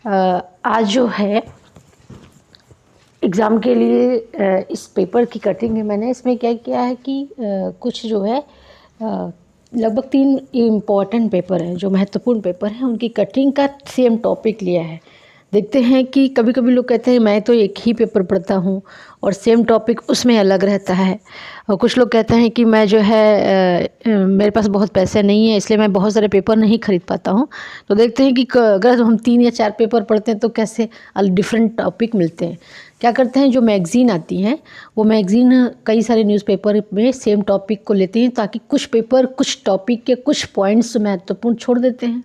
आज जो है एग्ज़ाम के लिए इस पेपर की कटिंग है मैंने इसमें क्या किया है कि कुछ जो है लगभग 3 इम्पॉर्टेंट पेपर हैं जो महत्वपूर्ण पेपर हैं उनकी कटिंग का सेम टॉपिक लिया है। देखते हैं कि कभी कभी लोग कहते हैं मैं तो एक ही पेपर पढ़ता हूँ और सेम टॉपिक उसमें अलग रहता है, और कुछ लोग कहते हैं कि मैं जो है मेरे पास बहुत पैसे नहीं है इसलिए मैं बहुत सारे पेपर नहीं खरीद पाता हूँ। तो देखते हैं कि अगर हम 3 या 4 पेपर पढ़ते हैं तो कैसे डिफरेंट टॉपिक मिलते हैं। क्या करते हैं, जो मैगज़ीन आती हैं वो मैगज़ीन कई सारे न्यूज़पेपर में सेम टॉपिक को लेते हैं ताकि कुछ पेपर कुछ टॉपिक के कुछ पॉइंट्स महत्वपूर्ण छोड़ देते हैं।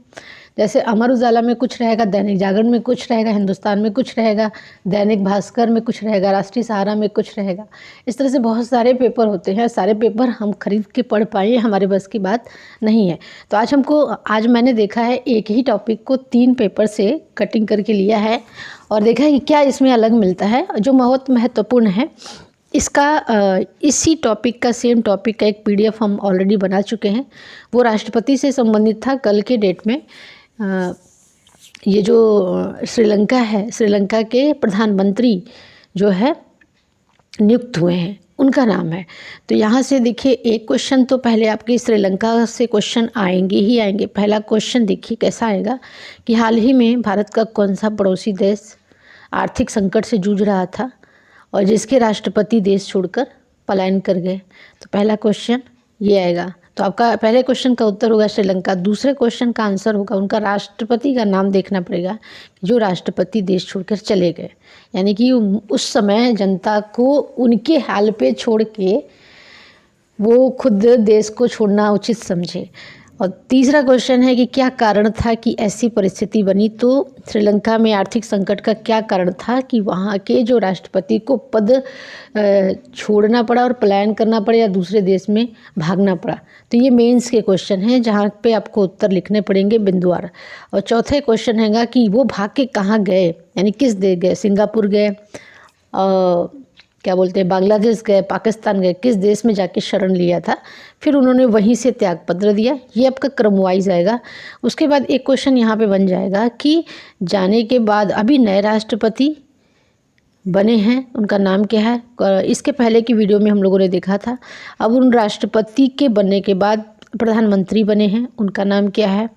जैसे अमर उजाला में कुछ रहेगा, दैनिक जागरण में कुछ रहेगा, हिंदुस्तान में कुछ रहेगा, दैनिक भास्कर में कुछ रहेगा, राष्ट्रीय सहारा में कुछ रहेगा। इस तरह से बहुत सारे पेपर होते हैं। सारे पेपर हम खरीद के पढ़ पाए हमारे बस की बात नहीं है। तो आज मैंने देखा है एक ही टॉपिक को 3 पेपर से कटिंग करके लिया है और देखा है कि क्या इसमें अलग मिलता है जो बहुत महत्वपूर्ण है। इसी टॉपिक का सेम टॉपिक का एक PDF हम ऑलरेडी बना चुके हैं। वो राष्ट्रपति से संबंधित था। कल के डेट में ये जो श्रीलंका है, श्रीलंका के प्रधानमंत्री जो है नियुक्त हुए हैं उनका नाम है। तो यहाँ से देखिए एक क्वेश्चन तो पहले आपके श्रीलंका से क्वेश्चन आएंगे ही आएंगे। पहला क्वेश्चन देखिए कैसा आएगा कि हाल ही में भारत का कौन सा पड़ोसी देश आर्थिक संकट से जूझ रहा था और जिसके राष्ट्रपति देश छोड़कर पलायन कर गए। तो पहला क्वेश्चन ये आएगा। तो आपका पहले क्वेश्चन का उत्तर होगा श्रीलंका। दूसरे क्वेश्चन का आंसर होगा उनका राष्ट्रपति का नाम देखना पड़ेगा जो राष्ट्रपति देश छोड़कर चले गए, यानी कि उस समय जनता को उनके हाल पे छोड़ के वो खुद देश को छोड़ना उचित समझे। और तीसरा क्वेश्चन है कि क्या कारण था कि ऐसी परिस्थिति बनी। तो श्रीलंका में आर्थिक संकट का क्या कारण था कि वहाँ के जो राष्ट्रपति को पद छोड़ना पड़ा और पलायन करना पड़ा या दूसरे देश में भागना पड़ा। तो ये मेंस के क्वेश्चन हैं जहाँ पे आपको उत्तर लिखने पड़ेंगे बिंदुवार। और चौथे क्वेश्चन हैगा कि वो भाग के कहाँ गए, यानी किस देश गए। सिंगापुर गए, क्या बोलते हैं, बांग्लादेश गए, पाकिस्तान गए, किस देश में जाके शरण लिया था, फिर उन्होंने वहीं से त्यागपत्र दिया। ये आपका क्रम वाइज आएगा। उसके बाद एक क्वेश्चन यहाँ पे बन जाएगा कि जाने के बाद अभी नए राष्ट्रपति बने हैं, उनका नाम क्या है। इसके पहले की वीडियो में हम लोगों ने देखा था। अब उन राष्ट्रपति के बनने के बाद प्रधानमंत्री बने हैं, उनका नाम क्या है।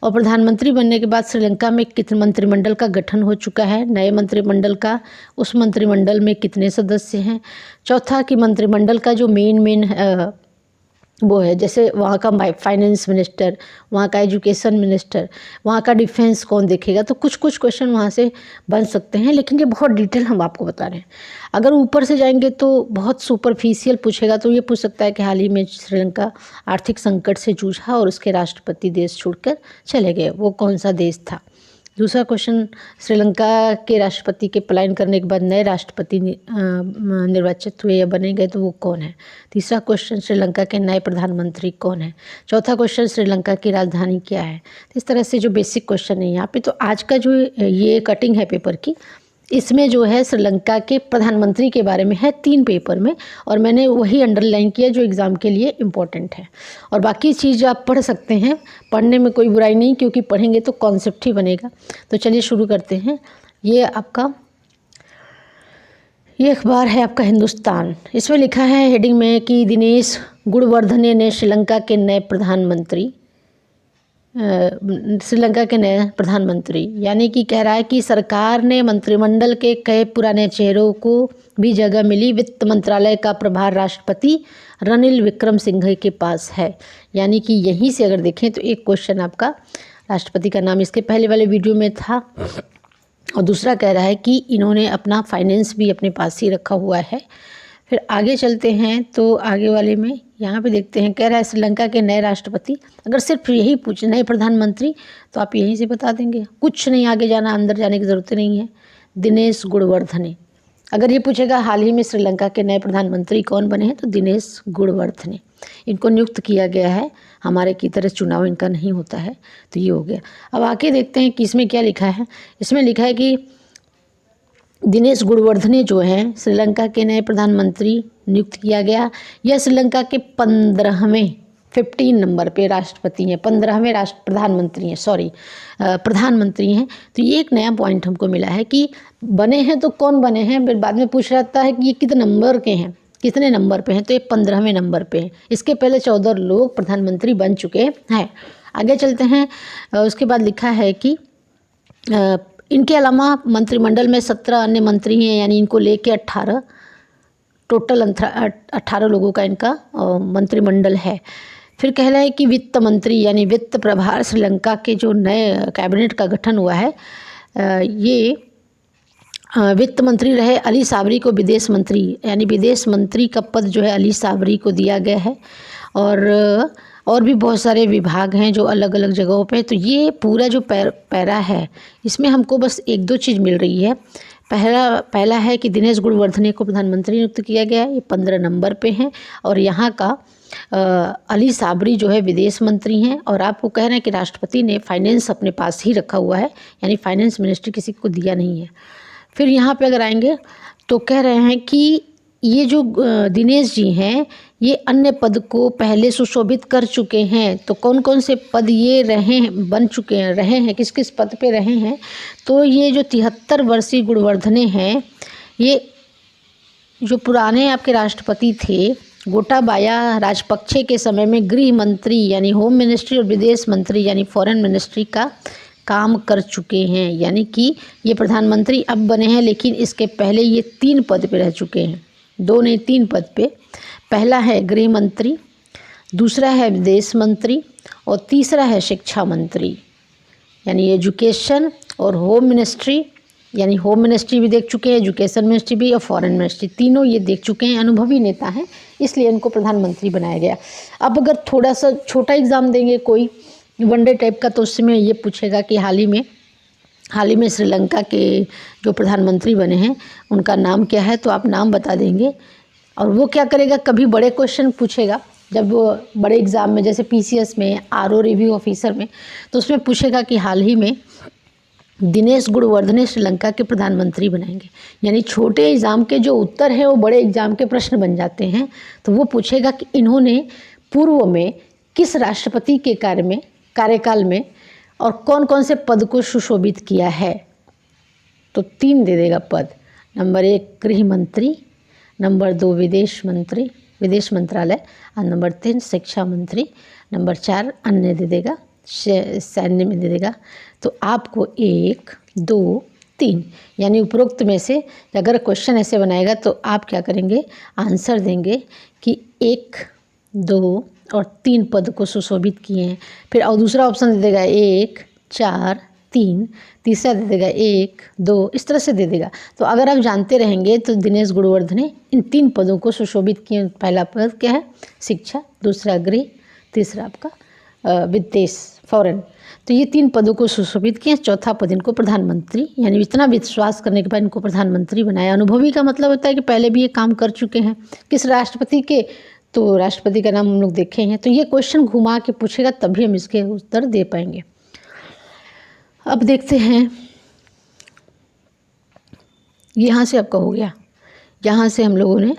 और प्रधानमंत्री बनने के बाद श्रीलंका में कितने मंत्रिमंडल का गठन हो चुका है, नए मंत्रिमंडल का, उस मंत्रिमंडल में कितने सदस्य हैं। चौथा कि मंत्रिमंडल का जो मेन वो है, जैसे वहाँ का फाइनेंस मिनिस्टर, वहाँ का एजुकेशन मिनिस्टर, वहाँ का डिफेंस कौन देखेगा। तो कुछ क्वेश्चन वहाँ से बन सकते हैं, लेकिन ये बहुत डिटेल हम आपको बता रहे हैं। अगर ऊपर से जाएंगे तो बहुत सुपरफिशियल पूछेगा। तो ये पूछ सकता है कि हाल ही में श्रीलंका आर्थिक संकट से जूझा और उसके राष्ट्रपति देश छोड़कर चले गए, वो कौन सा देश था। दूसरा क्वेश्चन, श्रीलंका के राष्ट्रपति के पलायन करने के बाद नए राष्ट्रपति निर्वाचित हुए या बने गए तो वो कौन है। तीसरा क्वेश्चन, श्रीलंका के नए प्रधानमंत्री कौन है। चौथा क्वेश्चन, श्रीलंका की राजधानी क्या है। तो इस तरह से जो बेसिक क्वेश्चन है यहाँ पे। तो आज का जो ये कटिंग है पेपर की, इसमें जो है श्रीलंका के प्रधानमंत्री के बारे में है 3 पेपर में, और मैंने वही अंडरलाइन किया जो एग्ज़ाम के लिए इम्पोर्टेंट है। और बाकी चीज़ आप पढ़ सकते हैं, पढ़ने में कोई बुराई नहीं, क्योंकि पढ़ेंगे तो कॉन्सेप्ट ही बनेगा। तो चलिए शुरू करते हैं। ये अखबार है आपका हिंदुस्तान। इसमें लिखा है हेडिंग में कि दिनेश गुणवर्धने ने श्रीलंका के नए प्रधानमंत्री यानी कि कह रहा है कि सरकार ने मंत्रिमंडल के कई पुराने चेहरों को भी जगह मिली। वित्त मंत्रालय का प्रभार राष्ट्रपति रनिल विक्रमसिंघे के पास है। यानी कि यहीं से अगर देखें तो एक क्वेश्चन आपका राष्ट्रपति का नाम इसके पहले वाले वीडियो में था, और दूसरा कह रहा है कि इन्होंने अपना फाइनेंस भी अपने पास ही रखा हुआ है। फिर आगे चलते हैं तो आगे वाले में यहाँ पे देखते हैं, कह रहा है श्रीलंका के नए राष्ट्रपति। अगर सिर्फ यही पूछे नए प्रधानमंत्री तो आप यहीं से बता देंगे, कुछ नहीं आगे जाना, अंदर जाने की ज़रूरत नहीं है। दिनेश गुणवर्धने। अगर ये पूछेगा हाल ही में श्रीलंका के नए प्रधानमंत्री कौन बने हैं तो दिनेश गुणवर्धने, इनको नियुक्त किया गया है। हमारे की तरह चुनाव इनका नहीं होता है। तो ये हो गया। अब आके देखते हैं कि इसमें क्या लिखा है। इसमें लिखा है कि दिनेश गुणवर्धने जो हैं श्रीलंका के नए प्रधानमंत्री नियुक्त किया गया। यह श्रीलंका के 15वें 15 नंबर पे राष्ट्रपति हैं, 15वें राष्ट्र प्रधानमंत्री हैं, सॉरी प्रधानमंत्री हैं। तो ये एक नया पॉइंट हमको मिला है कि बने हैं तो कौन बने हैं, फिर बाद में पूछ रहता है कि ये कितने नंबर के हैं, कितने नंबर पे हैं, तो ये 15वें नंबर पे हैं। इसके पहले 14 लोग प्रधानमंत्री बन चुके हैं। आगे चलते हैं। उसके बाद लिखा है कि इनके अलावा मंत्रिमंडल में 17 अन्य मंत्री हैं, यानी इनको लेके 18 टोटल 18 लोगों का इनका मंत्रिमंडल है। फिर कह रहा है कि वित्त मंत्री यानी वित्त प्रभार श्रीलंका के जो नए कैबिनेट का गठन हुआ है, ये वित्त मंत्री रहे अली साबरी को विदेश मंत्री यानी विदेश मंत्री का पद जो है अली साबरी को दिया गया है। और भी बहुत सारे विभाग हैं जो अलग अलग जगहों पे। तो ये पूरा जो पैरा है इसमें हमको बस एक दो चीज़ मिल रही है। पहला है कि दिनेश गुणवर्धने को प्रधानमंत्री नियुक्त किया गया है, ये 15 नंबर पे हैं। और यहाँ का अली साबरी जो है विदेश मंत्री हैं। और आपको कह रहे हैं कि राष्ट्रपति ने फाइनेंस अपने पास ही रखा हुआ है, यानी फाइनेंस मिनिस्ट्री किसी को दिया नहीं है। फिर यहाँ पे अगर आएंगे तो कह रहे हैं कि ये जो दिनेश जी हैं ये अन्य पद को पहले सुशोभित कर चुके हैं। तो कौन कौन से पद ये रहे हैं, किस किस पद पे रहे हैं। तो ये जो 73 वर्षीय गुणवर्धने हैं, ये जो पुराने आपके राष्ट्रपति थे गोटाबाया राजपक्षे के समय में गृह मंत्री यानी होम मिनिस्ट्री और विदेश मंत्री यानी फॉरेन मिनिस्ट्री का काम कर चुके हैं। यानी कि ये प्रधानमंत्री अब बने हैं, लेकिन इसके पहले ये 3 पद पे रह चुके हैं, 2 नहीं 3 पद पे। पहला है गृह मंत्री, दूसरा है विदेश मंत्री और तीसरा है शिक्षा मंत्री यानी एजुकेशन और होम मिनिस्ट्री। यानी होम मिनिस्ट्री भी देख चुके हैं, एजुकेशन मिनिस्ट्री भी और फॉरेन मिनिस्ट्री, तीनों ये देख चुके हैं। अनुभवी नेता हैं, इसलिए इनको प्रधानमंत्री बनाया गया। अब अगर थोड़ा सा छोटा एग्ज़ाम देंगे कोई वनडे टाइप का, तो उसमें ये पूछेगा कि हाल ही में श्रीलंका के जो प्रधानमंत्री बने हैं उनका नाम क्या है, तो आप नाम बता देंगे। और वो क्या करेगा, कभी बड़े क्वेश्चन पूछेगा जब वो बड़े एग्ज़ाम में, जैसे पीसीएस में, आरओ रिव्यू ऑफिसर में, तो उसमें पूछेगा कि हाल ही में दिनेश गुणवर्धने श्रीलंका के प्रधानमंत्री बनाएंगे। यानी छोटे एग्ज़ाम के जो उत्तर हैं वो बड़े एग्ज़ाम के प्रश्न बन जाते हैं। तो वो पूछेगा कि इन्होंने पूर्व में किस राष्ट्रपति के कार्यकाल में और कौन कौन से पद को सुशोभित किया है। तो 3 दे देगा पद, नंबर 1 गृह मंत्री, नंबर 2 विदेश मंत्रालय और नंबर 3 शिक्षा मंत्री, नंबर 4 अन्य दे देगा, सैन्य में दे देगा। तो आपको 1 2 3 यानी उपरोक्त में से अगर क्वेश्चन ऐसे बनाएगा तो आप क्या करेंगे, आंसर देंगे कि 1 2 और 3 पद को सुशोभित किए हैं। फिर और दूसरा ऑप्शन दे देगा 1 4 3, तीसरा दे देगा 1 2, इस तरह से दे देगा। तो अगर आप जानते रहेंगे तो दिनेश गुणवर्धने इन 3 पदों को सुशोभित किए। पहला पद क्या है, शिक्षा, दूसरा गृह, तीसरा आपका विदेश फॉरेन। तो ये 3 पदों को सुशोभित किए। चौथा पद इनको प्रधानमंत्री, यानी इतना विश्वास करने के बाद इनको प्रधानमंत्री बनाया। अनुभवी का मतलब होता है कि पहले भी ये काम कर चुके हैं। किस राष्ट्रपति के, तो राष्ट्रपति का नाम हम लोग देखे हैं। तो ये क्वेश्चन घुमा के पूछेगा तभी हम इसके उत्तर दे पाएंगे। अब देखते हैं, यहाँ से आपका हो गया, यहाँ से हम लोगों ने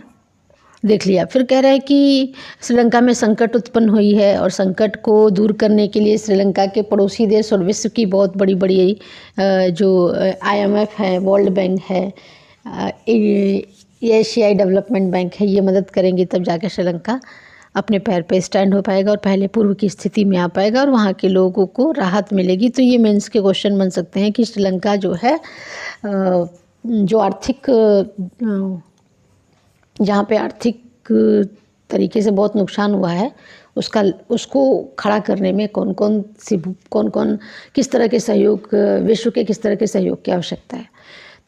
देख लिया। फिर कह रहा है कि श्रीलंका में संकट उत्पन्न हुई है और संकट को दूर करने के लिए श्रीलंका के पड़ोसी देश और विश्व की बहुत बड़ी बड़ी जो IMF है, वर्ल्ड बैंक है, एशियाई डेवलपमेंट बैंक है, ये मदद करेंगे तब जाकर श्रीलंका अपने पैर पे स्टैंड हो पाएगा और पहले पूर्व की स्थिति में आ पाएगा और वहाँ के लोगों को राहत मिलेगी। तो ये मेंस के क्वेश्चन बन सकते हैं कि श्रीलंका जो है जो आर्थिक, जहाँ पे आर्थिक तरीके से बहुत नुकसान हुआ है उसको खड़ा करने में कौन कौन किस तरह के सहयोग, विश्व के किस तरह के सहयोग की आवश्यकता है।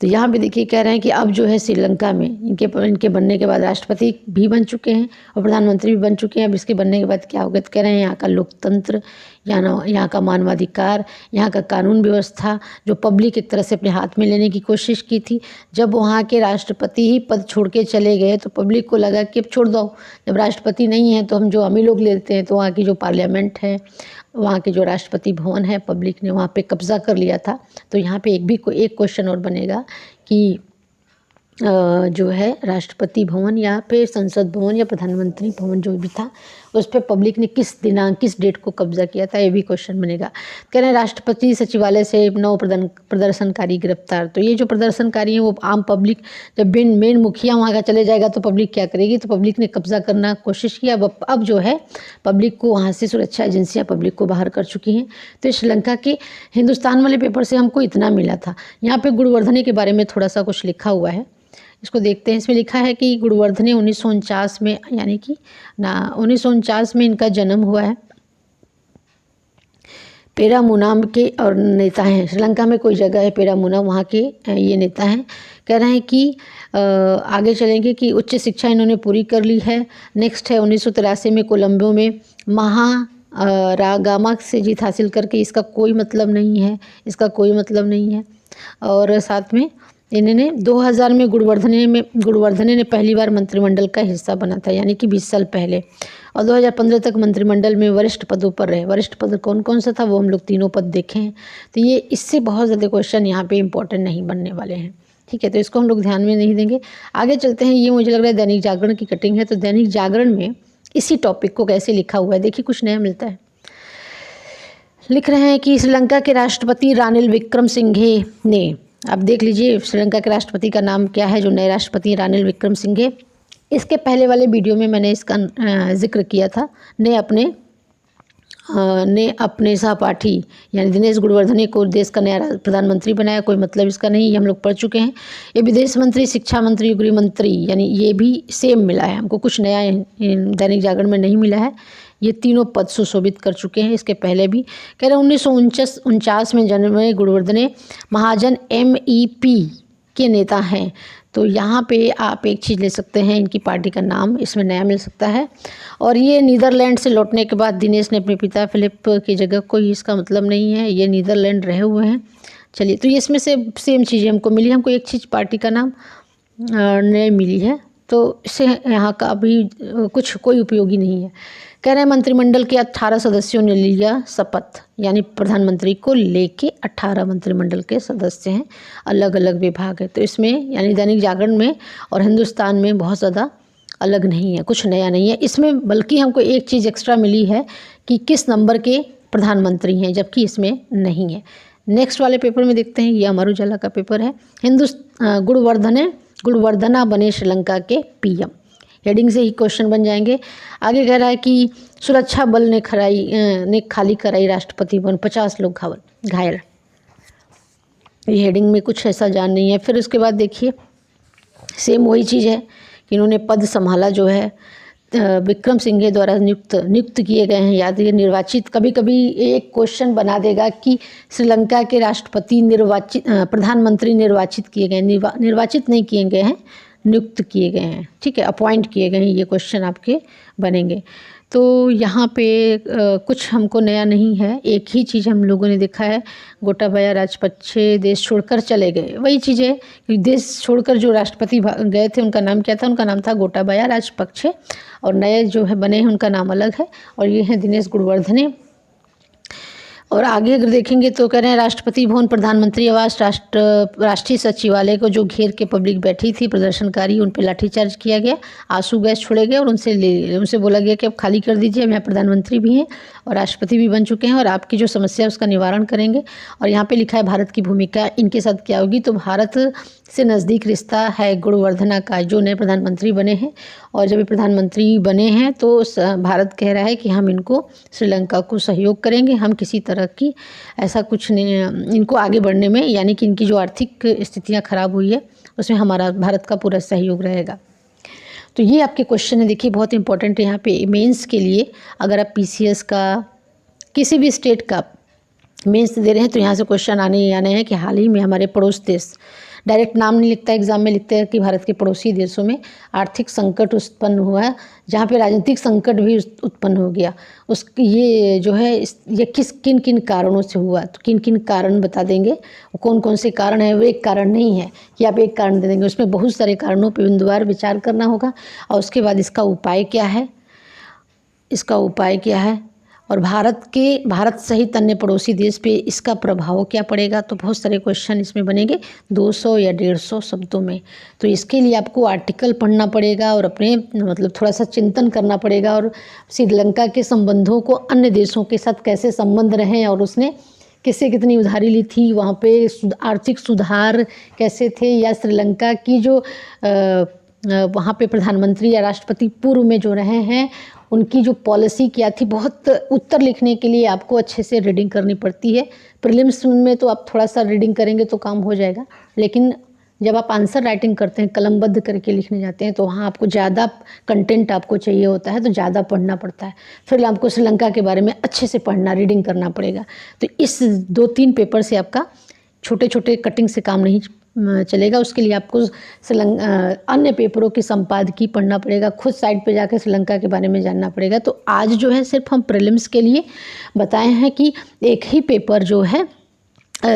तो यहाँ पे देखिए कह रहे हैं कि अब जो है श्रीलंका में इनके बनने के बाद राष्ट्रपति भी बन चुके हैं और प्रधानमंत्री भी बन चुके हैं। अब इसके बनने के बाद क्या होगा, तो कह रहे हैं यहाँ का लोकतंत्र, यहाँ का मानवाधिकार, यहाँ का कानून व्यवस्था जो पब्लिक एक तरह से अपने हाथ में लेने की कोशिश की थी। जब वहाँ के राष्ट्रपति ही पद छोड़ के चले गए तो पब्लिक को लगा कि अब छोड़ दो, जब राष्ट्रपति नहीं है तो हम जो हम ही लोग लेते हैं। तो वहाँ की जो पार्लियामेंट है, वहाँ के जो राष्ट्रपति भवन है, पब्लिक ने वहाँ पे कब्ज़ा कर लिया था। तो यहाँ पे एक क्वेश्चन और बनेगा कि जो है राष्ट्रपति भवन या फिर संसद भवन या प्रधानमंत्री भवन जो भी था उस पर पब्लिक ने किस दिनांक किस डेट को कब्जा किया था, ये भी क्वेश्चन बनेगा। कह रहे हैं राष्ट्रपति सचिवालय से 9 प्रदर्शनकारी गिरफ्तार। तो ये जो प्रदर्शनकारी हैं वो आम पब्लिक, जब मेन मुखिया वहाँ का चले जाएगा तो पब्लिक क्या करेगी, तो पब्लिक ने कब्जा करना कोशिश किया। अब जो है पब्लिक को वहाँ से सुरक्षा एजेंसियाँ पब्लिक को बाहर कर चुकी हैं। तो श्रीलंका के हिंदुस्तान वाले पेपर से हमको इतना मिला था। यहाँ पे गुणवर्धने के बारे में थोड़ा सा कुछ लिखा हुआ है, इसको देखते हैं। इसमें लिखा है कि गुणवर्धने 1949 में, यानी कि 1949 में इनका जन्म हुआ है। पेरामुनाम के और नेता हैं, श्रीलंका में कोई जगह है पेरामुना, वहाँ के ये नेता हैं। कह रहे हैं कि आगे चलेंगे कि उच्च शिक्षा इन्होंने पूरी कर ली है। नेक्स्ट है 1983 में कोलंबो में रागामा से जीत हासिल करके, इसका कोई मतलब नहीं है, इसका कोई मतलब नहीं है। और साथ में इन्होंने 2000 में गुणवर्धने ने पहली बार मंत्रिमंडल का हिस्सा बना था, यानी कि 20 साल पहले। और 2015 तक मंत्रिमंडल में वरिष्ठ पदों पर रहे। वरिष्ठ पद कौन कौन सा था वो हम लोग तीनों पद देखे हैं। तो ये इससे बहुत ज़्यादा क्वेश्चन यहाँ पे इंपॉर्टेंट नहीं बनने वाले हैं, ठीक है। तो इसको हम लोग ध्यान में नहीं देंगे। आगे चलते हैं। ये मुझे लग रहा है दैनिक जागरण की कटिंग है। तो दैनिक जागरण में इसी टॉपिक को कैसे लिखा हुआ है, देखिए कुछ नया मिलता है। लिख रहे हैं कि श्रीलंका के राष्ट्रपति रानिल विक्रमसिंघे ने, आप देख लीजिए श्रीलंका के राष्ट्रपति का नाम क्या है, जो नए राष्ट्रपति रानिल विक्रमसिंघे। इसके पहले वाले वीडियो में मैंने इसका जिक्र किया था। ने अपने सहपाठी यानी दिनेश गुणवर्धने को देश का नया प्रधानमंत्री बनाया। कोई मतलब इसका नहीं, ये हम लोग पढ़ चुके हैं। ये विदेश मंत्री, शिक्षा मंत्री, गृह मंत्री, यानी ये भी सेम मिला है हमको, कुछ नया दैनिक जागरण में नहीं मिला है। ये तीनों पद सुशोभित कर चुके हैं इसके पहले भी। कह रहे 1949 में जन्मे हुए गुणवर्धने महाजन MEP के नेता हैं। तो यहाँ पे आप एक चीज़ ले सकते हैं, इनकी पार्टी का नाम इसमें नया मिल सकता है। और ये नीदरलैंड से लौटने के बाद दिनेश ने अपने पिता फिलिप की जगह, कोई इसका मतलब नहीं है, ये नीदरलैंड रहे हुए हैं। चलिए, तो ये इसमें से सेम चीज़ें हमको मिली। हमको एक चीज़ पार्टी का नाम नई मिली है, तो इससे यहाँ का अभी कोई उपयोगी नहीं है। कह रहे हैं मंत्रिमंडल के 18 सदस्यों ने लिया शपथ, यानी प्रधानमंत्री को लेके 18 मंत्रिमंडल के सदस्य हैं, अलग अलग विभाग है। तो इसमें यानी दैनिक जागरण में और हिंदुस्तान में बहुत ज़्यादा अलग नहीं है, कुछ नया नहीं है इसमें। बल्कि हमको एक चीज़ एक्स्ट्रा मिली है कि किस नंबर के प्रधानमंत्री हैं, जबकि इसमें नहीं है। नेक्स्ट वाले पेपर में देखते हैं, ये अमर उजाला का पेपर है। गुणवर्धना बने श्रीलंका के PM, हेडिंग से ही क्वेश्चन बन जाएंगे। आगे कह रहा है कि सुरक्षा बल ने खाली कराई राष्ट्रपति भवन, 50 लोग घायल। ये हेडिंग में कुछ ऐसा जान नहीं है। फिर उसके बाद देखिए सेम वही चीज़ है कि इन्होंने पद संभाला जो है विक्रमसिंघे द्वारा नियुक्त किए गए हैं। याद रखिए निर्वाचित, कभी कभी एक क्वेश्चन बना देगा कि श्रीलंका के राष्ट्रपति प्रधानमंत्री निर्वाचित किए गए, निर्वाचित नहीं किए गए हैं, नियुक्त किए गए हैं, ठीक है, अपॉइंट किए गए हैं, ये क्वेश्चन आपके बनेंगे। तो यहाँ पे कुछ हमको नया नहीं है। एक ही चीज़ हम लोगों ने देखा है, गोटाबाया राजपक्षे देश छोड़कर चले गए। वही चीज़ है कि देश छोड़कर जो राष्ट्रपति गए थे उनका नाम क्या था, उनका नाम था गोटाबाया राजपक्षे, और नए जो है बने हैं उनका नाम अलग है, और ये हैं दिनेश गुणवर्धने। और आगे अगर देखेंगे तो कह रहे हैं राष्ट्रपति भवन, प्रधानमंत्री आवास, राष्ट्रीय सचिवालय को जो घेर के पब्लिक बैठी थी प्रदर्शनकारी, उन पर लाठीचार्ज किया गया, आंसू गैस छोड़े गए और उनसे बोला गया कि अब खाली कर दीजिए, अब यहाँ प्रधानमंत्री भी हैं और राष्ट्रपति भी बन चुके हैं और आपकी जो समस्या है उसका निवारण करेंगे। और यहाँ पे लिखा है भारत की भूमिका इनके साथ क्या होगी, तो भारत से नज़दीक रिश्ता है गुणवर्धना का, जो नए प्रधानमंत्री बने हैं। और जब ये प्रधानमंत्री बने हैं तो भारत कह रहा है कि हम इनको श्रीलंका को सहयोग करेंगे, हम किसी तरह की ऐसा कुछ नहीं, इनको आगे बढ़ने में, यानी कि इनकी जो आर्थिक स्थितियाँ ख़राब हुई है उसमें हमारा भारत का पूरा सहयोग रहेगा। तो ये आपके क्वेश्चन है, देखिए बहुत इंपॉर्टेंट है यहाँ पे मेंस के लिए। अगर आप PCS का किसी भी स्टेट का मेंस दे रहे हैं तो यहाँ से क्वेश्चन आने ही आने हैं कि हाल ही में हमारे पड़ोस देश, डायरेक्ट नाम नहीं लिखता एग्जाम में, लिखते हैं कि भारत के पड़ोसी देशों में आर्थिक संकट उत्पन्न हुआ है, जहाँ पे राजनीतिक संकट भी उत्पन्न हो गया। ये जो है ये किन किन कारणों से हुआ, तो किन किन कारण बता देंगे, कौन कौन से कारण है। वो एक कारण नहीं है कि आप एक कारण दे देंगे, उसमें बहुत सारे कारणों पर बिंदुवार विचार करना होगा और उसके बाद इसका उपाय क्या है, और भारत सहित अन्य पड़ोसी देश पे इसका प्रभाव क्या पड़ेगा। तो बहुत सारे क्वेश्चन इसमें बनेंगे 200 या 150 शब्दों में। तो इसके लिए आपको आर्टिकल पढ़ना पड़ेगा और अपने मतलब थोड़ा सा चिंतन करना पड़ेगा, और श्रीलंका के संबंधों को अन्य देशों के साथ कैसे संबंध रहे और उसने किससे कितनी उधारी ली थी, वहाँ पे आर्थिक सुधार कैसे थे, या श्रीलंका की जो वहाँ पे प्रधानमंत्री या राष्ट्रपति पूर्व में जो रहे हैं उनकी जो पॉलिसी क्या थी। बहुत उत्तर लिखने के लिए आपको अच्छे से रीडिंग करनी पड़ती है। प्रीलिम्स में तो आप थोड़ा सा रीडिंग करेंगे तो काम हो जाएगा, लेकिन जब आप आंसर राइटिंग करते हैं, कलमबद्ध करके लिखने जाते हैं, तो वहाँ आपको ज़्यादा कंटेंट आपको चाहिए होता है, तो ज़्यादा पढ़ना पड़ता है। फिर आपको श्रीलंका के बारे में अच्छे से पढ़ना, रीडिंग करना पड़ेगा। तो इस 2-3 पेपर से आपका छोटे छोटे कटिंग से काम नहीं चलेगा। उसके लिए आपको अन्य पेपरों की संपादकीय पढ़ना पड़ेगा, खुद साइट पे जाकर श्रीलंका के बारे में जानना पड़ेगा। तो आज जो है सिर्फ हम प्रीलिम्स के लिए बताए हैं कि एक ही पेपर जो है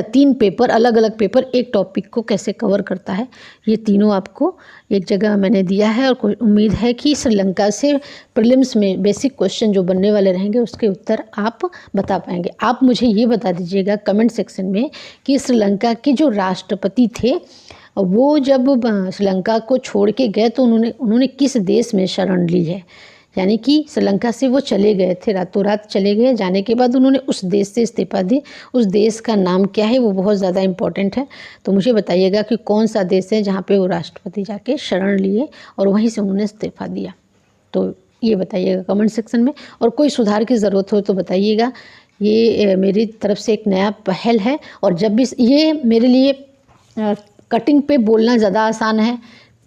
3 पेपर, अलग अलग पेपर एक टॉपिक को कैसे कवर करता है, ये तीनों आपको एक जगह मैंने दिया है। और उम्मीद है कि श्रीलंका से प्रीलिम्स में बेसिक क्वेश्चन जो बनने वाले रहेंगे उसके उत्तर आप बता पाएंगे। आप मुझे ये बता दीजिएगा कमेंट सेक्शन में कि श्रीलंका के जो राष्ट्रपति थे वो जब श्रीलंका को छोड़ के गए तो उन्होंने किस देश में शरण ली है। यानी कि श्रीलंका से वो चले गए थे, रातों रात चले गए, जाने के बाद उन्होंने उस देश से इस्तीफा दी। उस देश का नाम क्या है, वो बहुत ज़्यादा इम्पोर्टेंट है। तो मुझे बताइएगा कि कौन सा देश है जहाँ पे वो राष्ट्रपति जाके शरण लिए और वहीं से उन्होंने इस्तीफा दिया। तो ये बताइएगा कमेंट सेक्शन में, और कोई सुधार की ज़रूरत हो तो बताइएगा। ये मेरी तरफ से एक नया पहल है, और जब भी ये मेरे लिए कटिंग पे बोलना ज़्यादा आसान है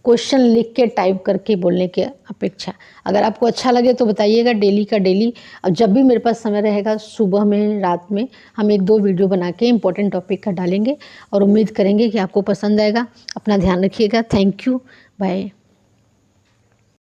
क्वेश्चन लिख के टाइप करके बोलने की अपेक्षा। अगर आपको अच्छा लगे तो बताइएगा, डेली का डेली। अब जब भी मेरे पास समय रहेगा, सुबह में, रात में, हम 1-2 वीडियो बना के इम्पोर्टेंट टॉपिक का डालेंगे और उम्मीद करेंगे कि आपको पसंद आएगा। अपना ध्यान रखिएगा। Thank you, bye.